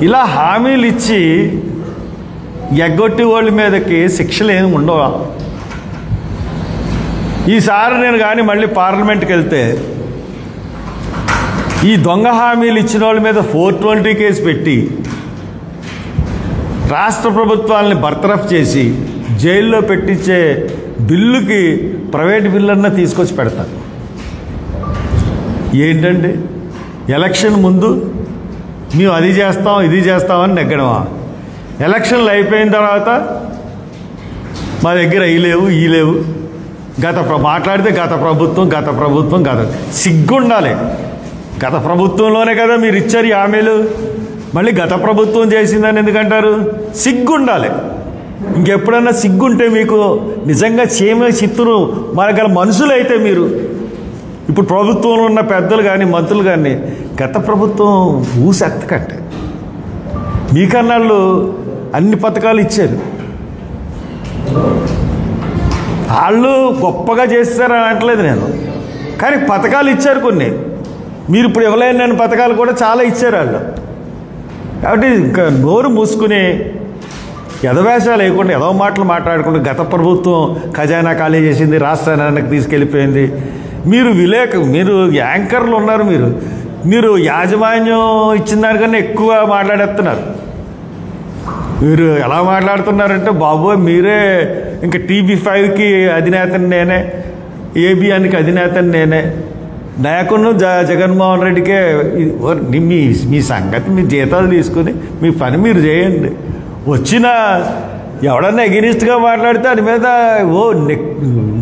ఇలా హామీలు ఇచ్చి ఎగ్గొట్టి వాళ్ళ మీదకి శిక్షలు ఏమి ఉండవు. ఈసారి నేను కానీ మళ్ళీ పార్లమెంట్కి వెళ్తే ఈ దొంగ హామీలు ఇచ్చిన వాళ్ళ మీద 420 కేసు పెట్టి రాష్ట్ర ప్రభుత్వాలని బర్తరఫ్ చేసి జైల్లో పెట్టించే బిల్లుకి ప్రైవేట్ బిల్లన్నా తీసుకొచ్చి పెడతారు. ఏంటండి, ఎలక్షన్ ముందు మేము అది చేస్తాం ఇది చేస్తామని నెగ్గడమా? ఎలక్షన్లు అయిపోయిన తర్వాత మా దగ్గర ఈ లేవు మాట్లాడితే గత ప్రభుత్వం సిగ్గుండాలి. గత ప్రభుత్వంలోనే కదా మీరు ఇచ్చారు ఈ హామీలు, మళ్ళీ గత ప్రభుత్వం చేసిందని ఎందుకంటారు? సిగ్గుండాలి. ఇంకెప్పుడన్నా సిగ్గుంటే మీకు నిజంగా చిత్తురు మనగల మనుషులైతే మీరు ఇప్పుడు ప్రభుత్వంలో ఉన్న పెద్దలు కానీ మంత్రులు కానీ గత ప్రభుత్వం ఊసెత్తకంటే మీకన్నాళ్ళు అన్ని పథకాలు ఇచ్చారు. వాళ్ళు గొప్పగా చేస్తారని అనట్లేదు నేను, కానీ పథకాలు ఇచ్చారు కొన్ని. మీరు ఇప్పుడు ఇవ్వలేని పథకాలు కూడా చాలా ఇచ్చారు వాళ్ళు. కాబట్టి ఇంకా నోరు మూసుకుని ఎదవేషాలు లేకుండా ఎదవ మాటలు మాట్లాడకుండా గత ప్రభుత్వం ఖజానా ఖాళీ చేసింది, రాష్ట్రానికి తీసుకెళ్ళిపోయింది. మీరు యాంకర్లు ఉన్నారు, మీరు యాజమాన్యం ఇచ్చిన దానికన్నా ఎక్కువ మాట్లాడేస్తున్నారు. మీరు ఎలా మాట్లాడుతున్నారంటే బాబోయ్ మీరే ఇంకా TV5కి అధినేతని నేనే, ABNకి అధినేతని నేనే, నాకును జగన్మోహన్ రెడ్డికే మీ సంగతి మీ జీతాలు తీసుకుని మీ పని మీరు చేయండి. వచ్చిన ఎవడన్నా ఎగెనిస్ట్గా మాట్లాడితే అది మీద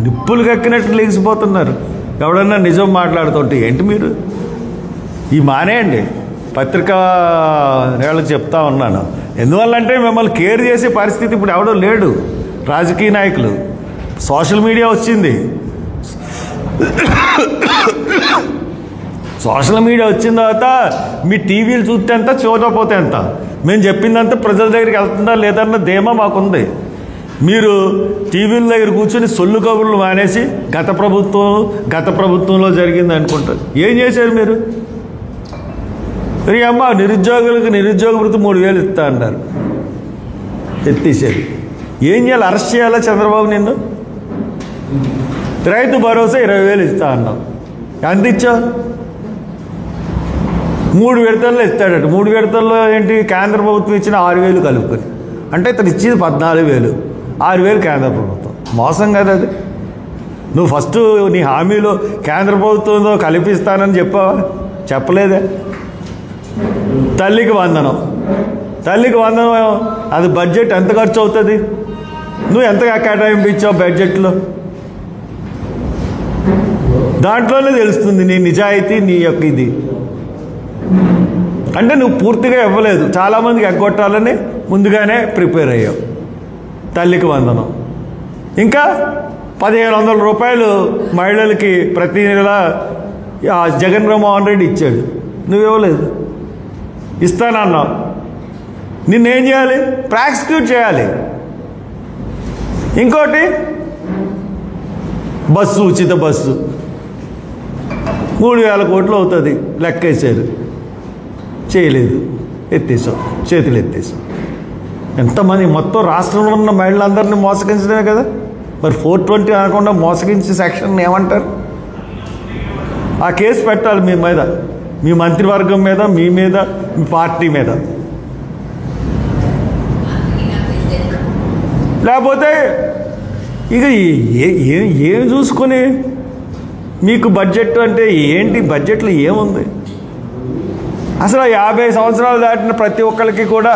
నిప్పులు కక్కినట్టు లేచిపోతున్నారు. ఎవడన్నా నిజం మాట్లాడుతుంటే ఏంటి మీరు ఈ మానేయండి. పత్రికా నేళ్ళకి చెప్తా ఉన్నాను. ఎందువల్లంటే మిమ్మల్ని కేర్ చేసే పరిస్థితి ఇప్పుడు ఎవడో లేడు. రాజకీయ నాయకులు, సోషల్ మీడియా వచ్చింది. సోషల్ మీడియా వచ్చిన తర్వాత మీ టీవీలు చూస్తే ఎంత, చూడకపోతే ఎంత, మేము చెప్పిందంతా ప్రజల దగ్గరికి వెళ్తుందా లేదన్న ధీమా మాకుంది. మీరు టీవీల దగ్గర కూర్చొని సొల్లు కబుర్లు మానేసి గత ప్రభుత్వంలో జరిగింది అనుకుంటారు. ఏం చేశారు మీరు? అమ్మ నిరుద్యోగులకు నిరుద్యోగ వృత్తి 3000 ఇస్తా అన్నారు, ఎత్తేసారు. ఏం చేయాలి? అరెస్ట్ చేయాలా చంద్రబాబు నిన్ను? రైతు భరోసా 20,000 ఇస్తా అన్నావు, ఎంత ఇచ్చావు? 3 విడతల్లో ఇస్తాడట. 3 విడతల్లో ఏంటి? కేంద్ర ప్రభుత్వం ఇచ్చిన 6,000 కలుపుకొని, అంటే ఇతను ఇచ్చింది 14,000, 6,000 కేంద్ర ప్రభుత్వం. మోసం కదా అది. నువ్వు ఫస్ట్ నీ హామీలో కేంద్ర ప్రభుత్వంతో కల్పిస్తానని చెప్పావా? చెప్పలేదే. తల్లికి వందనం అది బడ్జెట్ ఎంత ఖర్చు అవుతుంది? నువ్వు ఎంతగా కేటాయింపు ఇచ్చావు బడ్జెట్లో? దాంట్లోనే తెలుస్తుంది నీ నిజాయితీ, నీ యొక్క ఇది. అంటే నువ్వు పూర్తిగా ఇవ్వలేదు, చాలామందికి ఎగ్గొట్టాలని ముందుగానే ప్రిపేర్ అయ్యావు. తల్లికి వందనం, ఇంకా 1,500 రూపాయలు మహిళలకి ప్రతి నెల జగన్మోహన్ రెడ్డి ఇచ్చాడు, నువ్వు ఇవ్వలేదు. ఇస్తానన్నావు. నిన్నేం చేయాలి? ప్రాసిక్యూట్ చేయాలి. ఇంకోటి ఉచిత బస్సు 3,000 కోట్లు అవుతుంది లెక్కేశారు, చేయలేదు, ఎత్తేసాం, చేతులు ఎత్తేసాం. ఎంతమంది? మొత్తం రాష్ట్రంలో ఉన్న మహిళలందరినీ మోసగించడమే కదా. మరి 420 అనకుండా మోసగించే సెక్షన్ ఏమంటారు? ఆ కేసు పెట్టాలి మీ మీద, మీ మంత్రివర్గం మీద, మీ మీద, మీ పార్టీ మీద. లేకపోతే ఇక ఏం చూసుకొని మీకు బడ్జెట్ అంటే ఏంటి? బడ్జెట్లో ఏముంది అసలు? 50 సంవత్సరాలు దాటిన ప్రతి ఒక్కరికి కూడా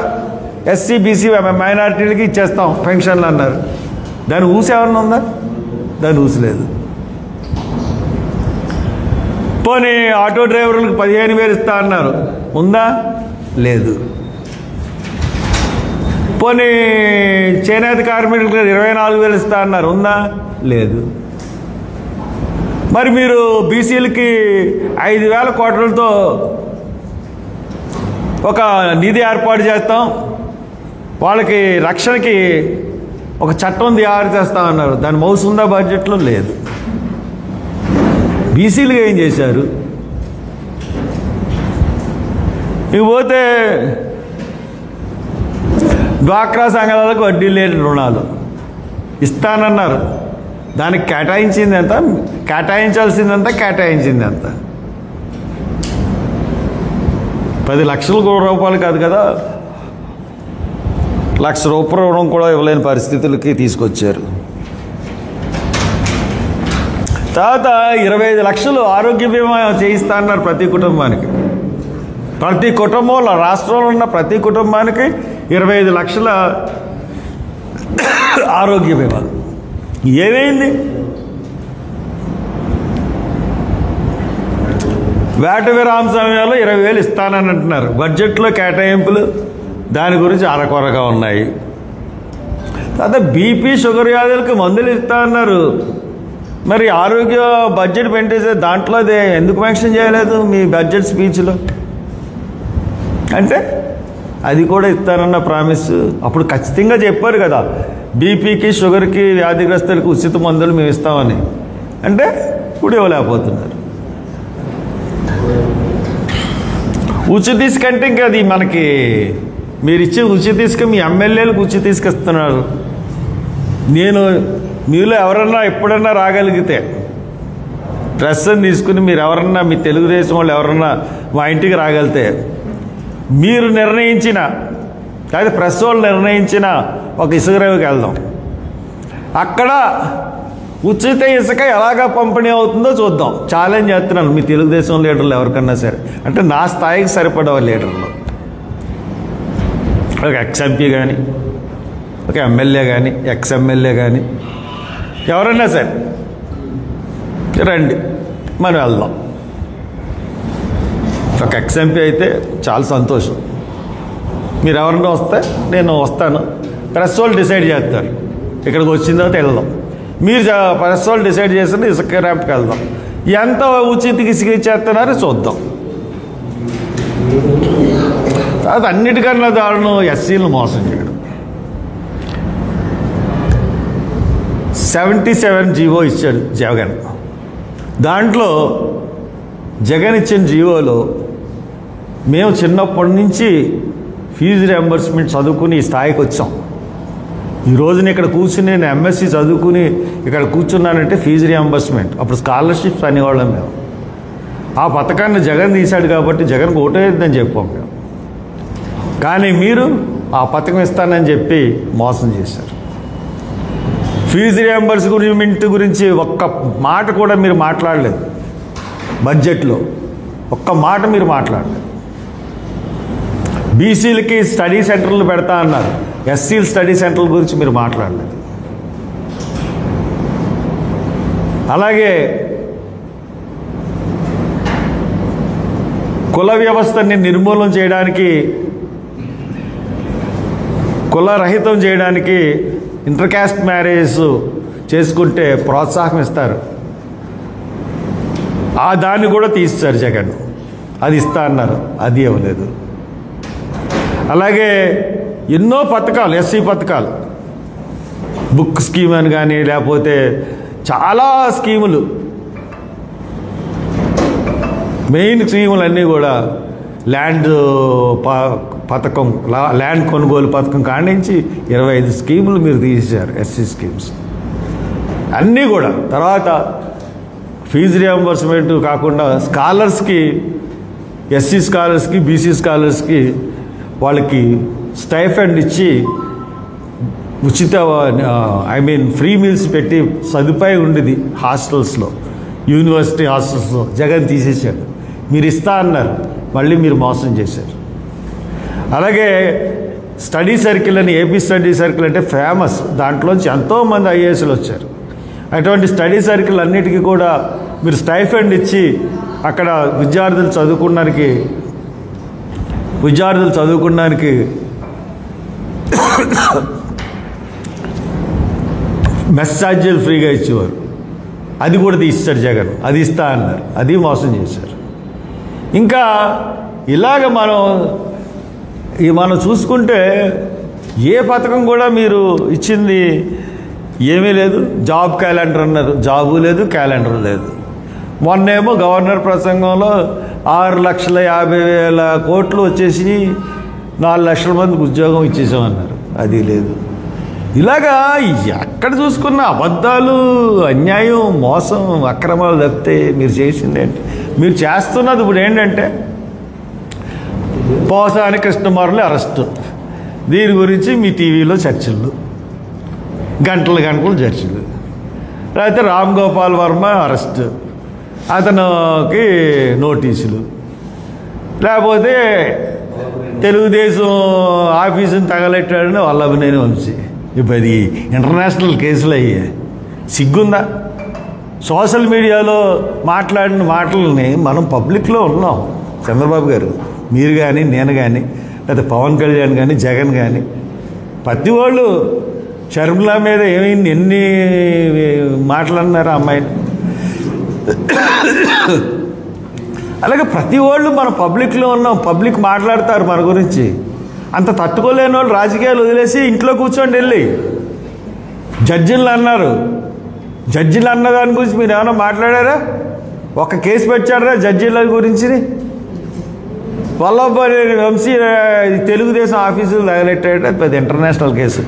SC BC మైనారిటీలకి ఇచ్చేస్తాం పెన్షన్లు అన్నారు. దాని ఊసేమన్నా ఉందా? దాని ఊసలేదు. పోనీ ఆటో డ్రైవర్లకు 15,000 ఇస్తా అన్నారు, ఉందా? లేదు. పోనీ చేనేత కార్మికులకు 24,000 ఇస్తా అన్నారు, ఉందా? లేదు. మరి మీరు బీసీలకి 5,000 కోట్లతో ఒక నిధి ఏర్పాటు చేస్తాం, వాళ్ళకి రక్షణకి ఒక చట్టం తయారు చేస్తామన్నారు, దాని మౌసు ఉందా బడ్జెట్లో? లేదు. బీసీలుగా ఏం చేశారు? ఇకపోతే డ్వాక్రా సంఘాలకు వడ్డీ లేని రుణాలు ఇస్తానన్నారు. దానికి కేటాయించింది ఎంత, కేటాయించాల్సిందంతా కేటాయించింది ఎంత? 10 లక్షల రూపాయలు కాదు కదా, ₹1,00,000 రుణం కూడా ఇవ్వలేని పరిస్థితులకి తీసుకొచ్చారు. తర్వాత 25 లక్షలు ఆరోగ్య బీమా చేయిస్తా అన్నారు ప్రతి కుటుంబానికి. ప్రతి కుటుంబంలో, రాష్ట్రంలో ఉన్న ప్రతి కుటుంబానికి 25 లక్షల ఆరోగ్య బీమా. ఏమైంది? వేట విరామ సమయంలో 20,000 ఇస్తానని అంటున్నారు. బడ్జెట్లో కేటాయింపులు దాని గురించి అరకొరగా ఉన్నాయి. తర్వాత బీపీ షుగర్ వ్యాధులకు మందులు ఇస్తా అన్నారు. మరి ఆరోగ్య బడ్జెట్ పెంచేసే దాంట్లో అదే ఎందుకు మెన్షన్ చేయలేదు మీ బడ్జెట్ స్పీచ్లో? అంటే అది కూడా ఇస్తానన్న ప్రామిస్ అప్పుడు ఖచ్చితంగా చెప్పారు కదా, బీపీకి షుగర్కి వ్యాధిగ్రస్తులకు ఉచిత మందులు మేము ఇస్తామని. అంటే ఇప్పుడు ఇవ్వలేకపోతున్నారు. ఉచిత ఇసుకంటే ఇంకా అది మనకి మీరు ఇచ్చే ఉచిత ఇసుక మీ ఎమ్మెల్యేలకు ఉచిత ఇసుక ఇస్తున్నారు. నేను మీలో ఎవరన్నా ఎప్పుడన్నా రాగలిగితే డ్రెస్ అని తీసుకుని మీరు ఎవరన్నా మీ తెలుగుదేశం వాళ్ళు ఎవరన్నా మా ఇంటికి రాగలితే మీరు నిర్ణయించిన లేదా ప్రెస్ వాళ్ళు నిర్ణయించిన ఒక ఇసుక రేవుకి వెళ్దాం. అక్కడ ఉచిత ఇసుక ఎలాగా పంపిణీ అవుతుందో చూద్దాం. ఛాలెంజ్ చేస్తున్నాను మీ తెలుగుదేశం లీడర్లు ఎవరికన్నా సరే, అంటే నా స్థాయికి సరిపడే లీడర్లు, ఒక ఎక్స్ఎంపీ కానీ, ఒక ఎమ్మెల్యే కానీ, ఎక్స్ఎమ్మెల్యే కానీ ఎవరన్నా సరే రండి మనం వెళ్దాం. ఒక ఎక్స్ఎంపీ అయితే చాలా సంతోషం. మీరు ఎవరన్నా వస్తే నేను వస్తాను, ప్రెస్ వాళ్ళు డిసైడ్ చేస్తారు. ఇక్కడికి వచ్చిన తర్వాత వెళ్దాం. మీరు ప్రెస్ వాళ్ళు డిసైడ్ చేస్తే ఇసుక ర్యాంప్కి వెళ్దాం. ఎంత ఉచిత ఇసుక ఇచ్చేస్తున్నారో చూద్దాం. తర్వాత అన్నిటికన్నా దారుణం ఎస్సీలను మోసం చేయడం. 77 జీవో ఇచ్చాడు జగన్. దాంట్లో జగన్ ఇచ్చిన జీవోలో మేము చిన్నప్పటి నుంచి ఫీజు రియంబర్స్మెంట్ చదువుకుని ఈ స్థాయికి వచ్చాం. ఈ రోజున ఇక్కడ కూర్చుని నేను ఎంఎస్సీ చదువుకుని ఇక్కడ కూర్చున్నానంటే ఫీజు రియంబర్స్మెంట్. అప్పుడు స్కాలర్షిప్స్ అనేవాళ్ళం మేము. ఆ పథకాన్ని జగన్ తీశాడు కాబట్టి జగన్కి ఓటేద్దని చెప్పాం మేము. కానీ మీరు ఆ పథకం ఇస్తానని చెప్పి మోసం చేశారు. ఫీజు రియంబర్స్మెంట్ గురించి ఒక్క మాట కూడా మీరు మాట్లాడలేదు. బడ్జెట్లో ఒక్క మాట మీరు మాట్లాడలేదు. బీసీలకి స్టడీ సెంటర్లు పెడతా అన్నారు, ఎస్సీల స్టడీ సెంటర్ల గురించి మీరు మాట్లాడలేదు. అలాగే కుల వ్యవస్థని నిర్మూలన చేయడానికి, కులరహితం చేయడానికి ఇంటర్ కాస్ట్ మ్యారేజ్ చేసుకుంటే ప్రోత్సాహం ఇస్తారు. ఆ దాన్ని కూడా తీస్తారు జగన్. అది ఇస్తా అన్నారు, అది ఇవ్వలేదు. అలాగే ఎన్నో పథకాలు, ఎస్సీ పథకాలు, బుక్ స్కీమ్ అని కానీ లేకపోతే చాలా స్కీములు, మెయిన్ స్కీములు అన్నీ కూడా ల్యాండ్ పథకం, ల్యాండ్ కొనుగోలు పథకం కానించి 25 స్కీములు మీరు తీసేశారు, ఎస్సీ స్కీమ్స్ అన్నీ కూడా. తర్వాత ఫీజు రియంబర్స్మెంట్ కాకుండా స్కాలర్స్కి, ఎస్సీ స్కాలర్స్కి, బీసీ స్కాలర్స్కి వాళ్ళకి స్టైఫండ్ ఇచ్చి ఉచిత ఫ్రీ మీల్స్ పెట్టి సదుపాయం ఉండేది హాస్టల్స్లో, యూనివర్సిటీ హాస్టల్స్లో. జగన్ తీసేశాడు. మీరు ఇస్తా అన్నారు, మళ్ళీ మీరు మోసం చేశారు. అలాగే స్టడీ సర్కిల్ అని, ఏపీ స్టడీ సర్కిల్ అంటే ఫేమస్, దాంట్లోంచి ఎంతోమంది ఐఏఎస్లు వచ్చారు. అటువంటి స్టడీ సర్కిల్ అన్నిటికీ కూడా మీరు స్టైఫండ్ ఇచ్చి అక్కడ విద్యార్థులు చదువుకున్నానికి మెస్ ఛార్జీలు ఫ్రీగా ఇచ్చేవారు. అది కూడా తీస్తారు జగన్. అది ఇస్తా అన్నారు, అది మోసం చేశారు. ఇంకా ఇలాగ మనం చూసుకుంటే ఏ పథకం కూడా మీరు ఇచ్చింది ఏమీ లేదు. జాబ్ క్యాలెండర్ అన్నారు, జాబు లేదు, క్యాలెండర్ లేదు. మొన్నేమో గవర్నర్ ప్రసంగంలో 6,50,000 కోట్లు వచ్చేసి 4 లక్షల మందికి ఉద్యోగం ఇచ్చేసామన్నారు. అది లేదు. ఇలాగా ఎక్కడ చూసుకున్న అబద్ధాలు, అన్యాయం, మోసం, అక్రమాలు తప్పితే మీరు చేసింది ఏంటి? మీరు చేస్తున్నది ఇప్పుడు ఏంటంటే పోసాని కృష్ణమురళి అరెస్టు, దీని గురించి మీ టీవీలో చర్చలు, గంటలు చర్చలు. లేకపోతే రామ్ గోపాల్ వర్మ అరెస్ట్, అతనికి నోటీసులు. లేకపోతే తెలుగుదేశం ఆఫీసుని తగలెట్టాడని వల్లభనేని వంశీ. ఇప్పుడు అది ఇంటర్నేషనల్ కేసులు అయ్యాయి. సిగ్గుందా? సోషల్ మీడియాలో మాట్లాడిన మాటలని మనం పబ్లిక్లో ఉన్నాం. చంద్రబాబు గారు, మీరు కానీ, నేను కానీ, లేదా పవన్ కళ్యాణ్ కానీ, జగన్ కానీ, ప్రతి వాళ్ళు షర్మిల మీద ఎన్ని మాటలన్నారు అమ్మాయిని. అలాగే ప్రతి వాళ్ళు మన పబ్లిక్లో ఉన్నాం, పబ్లిక్ మాట్లాడతారు మన గురించి. అంత తట్టుకోలేని వాళ్ళు రాజకీయాలు వదిలేసి ఇంట్లో కూర్చోండి వెళ్ళి. జడ్జిలు అన్నారు, జడ్జిలు అన్న దాని గురించి మీరు ఏమైనా మాట్లాడారా? ఒక కేసు పెట్టారా జడ్జిల గురించి? వల్లభనేని వంశీ తెలుగుదేశం ఆఫీసులు తగలెట్టాడు, అది పెద్ద ఇంటర్నేషనల్ కేసు,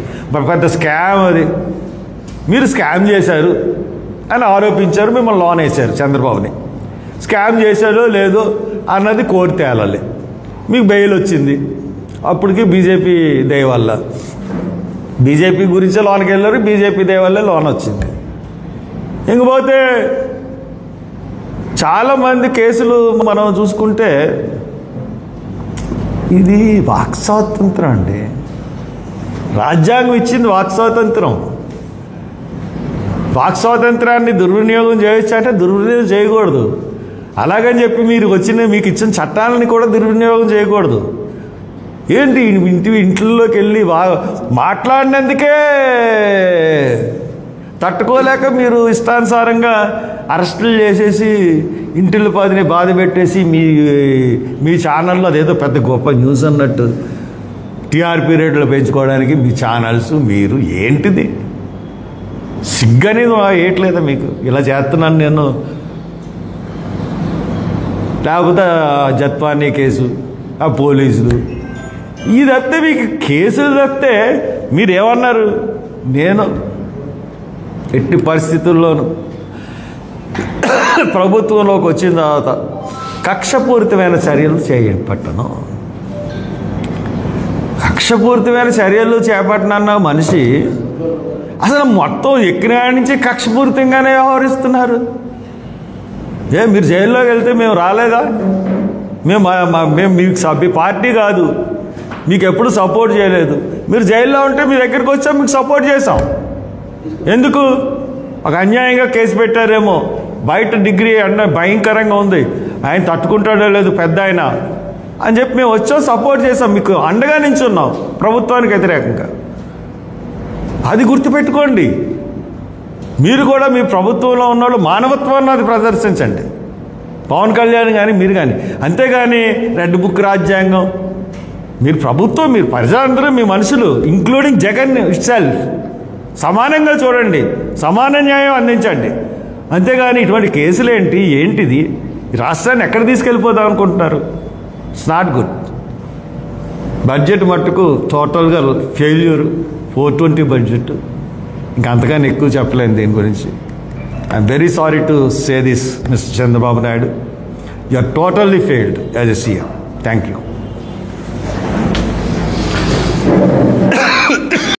పెద్ద స్కామ్. అది మీరు స్కామ్ చేశారు అని ఆరోపించారు, మిమ్మల్ని లోన్ వేశారు. చంద్రబాబుని స్కామ్ చేశారో లేదో అన్నది కోర్టు తేలాలి. మీకు బెయిల్ వచ్చింది, అప్పటికి బీజేపీ దయ వల్ల, బీజేపీ గురించే లోన్కి వెళ్ళారు, బీజేపీ దయ వల్లే లోన్ వచ్చింది. ఇంకపోతే చాలామంది కేసులు మనం చూసుకుంటే ఇది వాక్ స్వాతంత్రం అండి. రాజ్యాంగం ఇచ్చింది వాక్ స్వాతంత్రం. వాక్ స్వాతంత్రాన్ని దుర్వినియోగం చేయొచ్చు అంటే దుర్వినియోగం చేయకూడదు. అలాగని చెప్పి మీకు ఇచ్చిన చట్టాలని కూడా దుర్వినియోగం చేయకూడదు. ఏంటి ఇంట్లోకి వెళ్ళి మాట్లాడినందుకే తట్టుకోలేక మీరు ఇష్టానుసారంగా అరెస్టులు చేసేసి ఇంటిల్లి పాదిని బాధ పెట్టేసి మీ ఛానల్లో అదేదో పెద్ద గొప్ప న్యూస్ అన్నట్టు టీఆర్పీ రేట్లు పెంచుకోవడానికి మీ ఛానల్స్, మీరు ఏంటిది? సిగ్గనేది వేయట్లేదా మీకు? ఇలా చేస్తున్నాను నేను. లేకపోతే జత్వానీ కేసు, ఆ పోలీసులు, ఇది తప్పితే మీకు కేసులు తప్పితే మీరేమన్నారు? నేను ఎట్టి పరిస్థితుల్లోనూ ప్రభుత్వంలోకి వచ్చిన తర్వాత కక్షపూరితమైన చర్యలు చేపట్టను. కక్షపూరితమైన చర్యలు చేపట్టనన్న మనిషి అసలు మొత్తం ఎక్కిన నుంచి కక్షపూరితంగానే వ్యవహరిస్తున్నారు. మీరు జైల్లోకి వెళ్తే మేము రాలేదా? మేము మీకు పార్టీ కాదు, మీకు ఎప్పుడు సపోర్ట్ చేయలేదు. మీరు జైల్లో ఉంటే మీ దగ్గరికి వచ్చాం, మీకు సపోర్ట్ చేసాం. ఎందుకు? ఒక అన్యాయంగా కేసు పెట్టారేమో, బయట డిగ్రీ అన్న భయంకరంగా ఉంది, ఆయన తట్టుకుంటాడో లేదు పెద్ద ఆయన అని చెప్పి మేము వచ్చాం, సపోర్ట్ చేసాం, మీకు అండగా నించున్నాం ప్రభుత్వానికి వ్యతిరేకంగా. అది గుర్తుపెట్టుకోండి. మీరు కూడా మీ ప్రభుత్వంలో ఉన్నవాళ్ళు మానవత్వాన్ని అది ప్రదర్శించండి, పవన్ కళ్యాణ్ కానీ మీరు కానీ. అంతేగాని రెడ్ బుక్ రాజ్యాంగం, మీరు ప్రభుత్వం, మీరు ప్రజలందరూ మీ మనుషులు, ఇంక్లూడింగ్ జగన్ ఇట్ సెల్ఫ్, సమానంగా చూడండి, సమాన న్యాయం అందించండి. అంతేగాని ఇటువంటి కేసులు ఏంటిది? రాష్ట్రాన్ని ఎక్కడ తీసుకెళ్ళిపోదాం అనుకుంటున్నారు? It's not good. బడ్జెట్ మట్టుకు టోటల్గా ఫెయిల్యూర్. 420 బడ్జెట్, ఇంకా అంతగానే ఎక్కువ చెప్పలేను దీని గురించి. I'm very sorry to say this, mister Chandrababu Naidu, you are totally failed as a CM. Thank you.